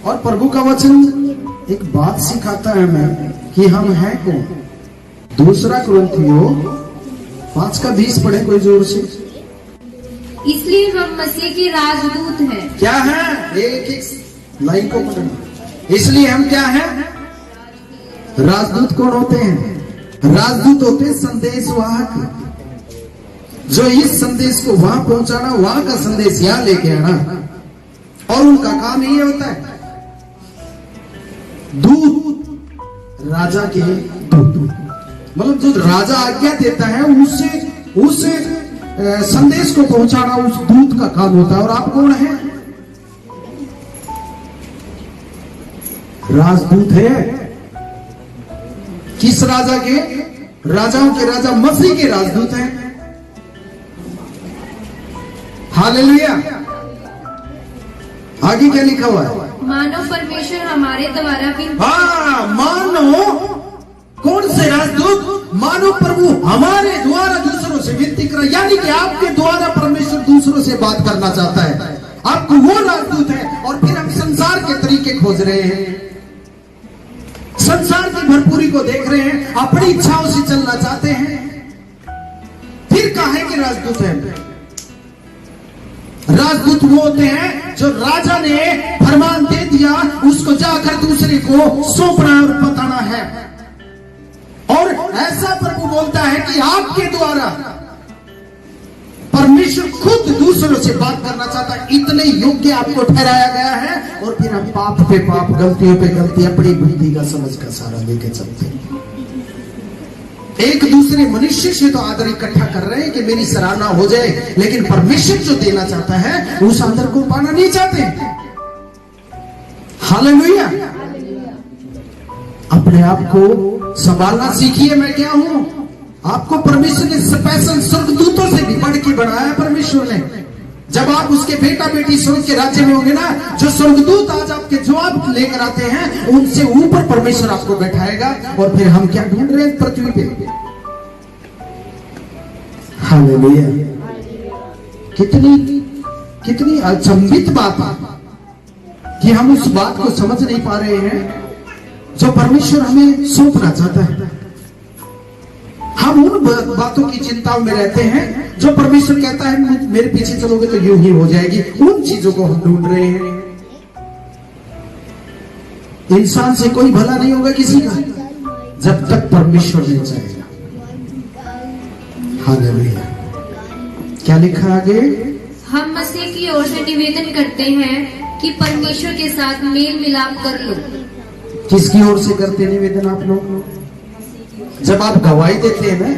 और प्रभु का वचन एक बात सिखाता है हमें कि हम हैं कौन। 2 कुरिन्थियों 5:20 पढ़े कोई जोर से। इसलिए हम मसीह के राजदूत हैं। क्या है? एक लाइन को पढ़ना। इसलिए हम क्या हैं? राजदूत कौन होते हैं? राजदूत होते हैं संदेशवाहक, जो इस संदेश को वहां पहुंचाना, वहां का संदेश यहां लेके आना, और उनका काम ये होता है। दूत, राजा के दूत, मतलब जो राजा आज्ञा देता है उस संदेश को पहुंचाना उस दूत का काम होता है। और आप कौन हैं? राजदूत है। किस राजा के? राजाओं के राजा मसीह के राजदूत हैं। हालेलुया। आगे क्या लिखा हुआ है? मानो परमेश्वर हमारे द्वारा भी। हाँ, मानो कौन से राजदूत? मानो प्रभु हमारे द्वारा दूसरों से विनती कर, यानी कि आपके द्वारा परमेश्वर दूसरों से बात करना चाहता है। आपको वो राजदूत है। और फिर हम संसार के तरीके खोज रहे हैं, संसार की भरपूरी को देख रहे हैं, अपनी इच्छाओं से चलना चाहते हैं। फिर काहे के राजदूत हैं? राजदूत वो होते हैं जो राजा ने फरमान दे दिया, उसको जाकर दूसरे को सौंपना और बताना है। और ऐसा प्रभु बोलता है कि आपके द्वारा परमेश्वर खुद दूसरों से बात करना चाहता है। इतने योग्य आपको ठहराया गया है। और फिर हम पाप पे पाप, गलतियों पे गलती, अपनी बुद्धि का समझ का सारा लेके चलते हैं। एक दूसरे मनुष्य से तो आदर इकट्ठा कर रहे हैं कि मेरी सराहना हो जाए, लेकिन परमेश्वर जो देना चाहता है उस आदर को पाना नहीं चाहते। हालेलुया। अपने आप को संभालना सीखिए। मैं क्या हूं? आपको परमेश्वर ने स्पेशल स्वर्गदूतों से भी बढ़ के बनाया। परमेश्वर ने जब आप उसके बेटा बेटी स्वर्ग के राज्य में होंगे ना, जो स्वर्गदूत आज आपके जवाब लेकर आते हैं, उनसे ऊपर परमेश्वर आपको बैठाएगा। और फिर हम क्या ढूंढ रहे हैं पृथ्वी पे? हालेलुया। कितनी अचंभित बात है कि हम उस बात को समझ नहीं पा रहे हैं जो परमेश्वर हमें सौंपना चाहता है। हम उन बातों की चिंताओं में रहते हैं जो परमेश्वर कहता है मेरे पीछे चलोगे तो यूं ही हो जाएगी। उन चीजों को हम ढूंढ रहे हैं। इंसान से कोई भला नहीं होगा किसी का जब तक परमेश्वर नहीं चाहेगा। हालेलुया। क्या लिखा आगे? हम मसीह की ओर से निवेदन करते हैं कि परमेश्वर के साथ मेल मिलाप कर लो। किसकी ओर से करते निवेदन आप लोग? जब आप गवाही देते हैं ना,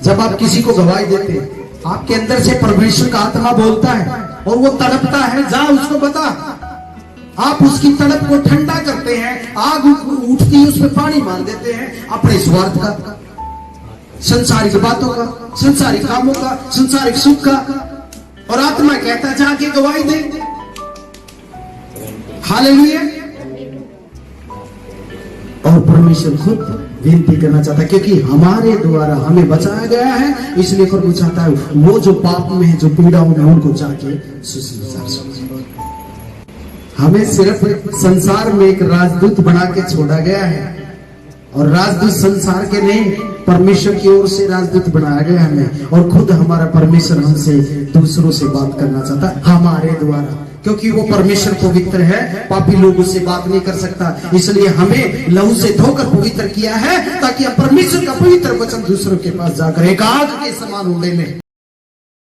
जब आप किसी को गवाही देते हैं, आपके अंदर से परमेश्वर का आत्मा बोलता है और वो तड़पता है, जा उसको बता। आप उसकी तड़प को ठंडा करते हैं। आग उठती है, उसमें पानी मार देते हैं अपने स्वार्थ का, संसारिक बातों का, संसारिक कामों का, संसारिक सुख का। और आत्मा कहता है जाके गवाही दे। हालेलुया। और परमेश्वर खुद विनती करना चाहता है, क्योंकि हमारे द्वारा हमें बचाया गया है। इसलिए प्रभु चाहता है वो जो पाप में है, जो पीड़ाओं में, उनको जाके सुसमाचार सुनाओ। हमें सिर्फ संसार में एक राजदूत बना के छोड़ा गया है। और राजदूत संसार के नहीं, परमेश्वर की ओर से राजदूत बनाया गया हमें। और खुद हमारा परमेश्वर हमसे दूसरों से बात करना चाहता है हमारे द्वारा, क्योंकि वो परमेश्वर पवित्र है, पापी लोग उससे बात नहीं कर सकता। इसलिए हमें लहू से धोकर पवित्र किया है, ताकि हम परमेश्वर का पवित्र वचन दूसरों के पास जाकर एक आग के समान उड़े में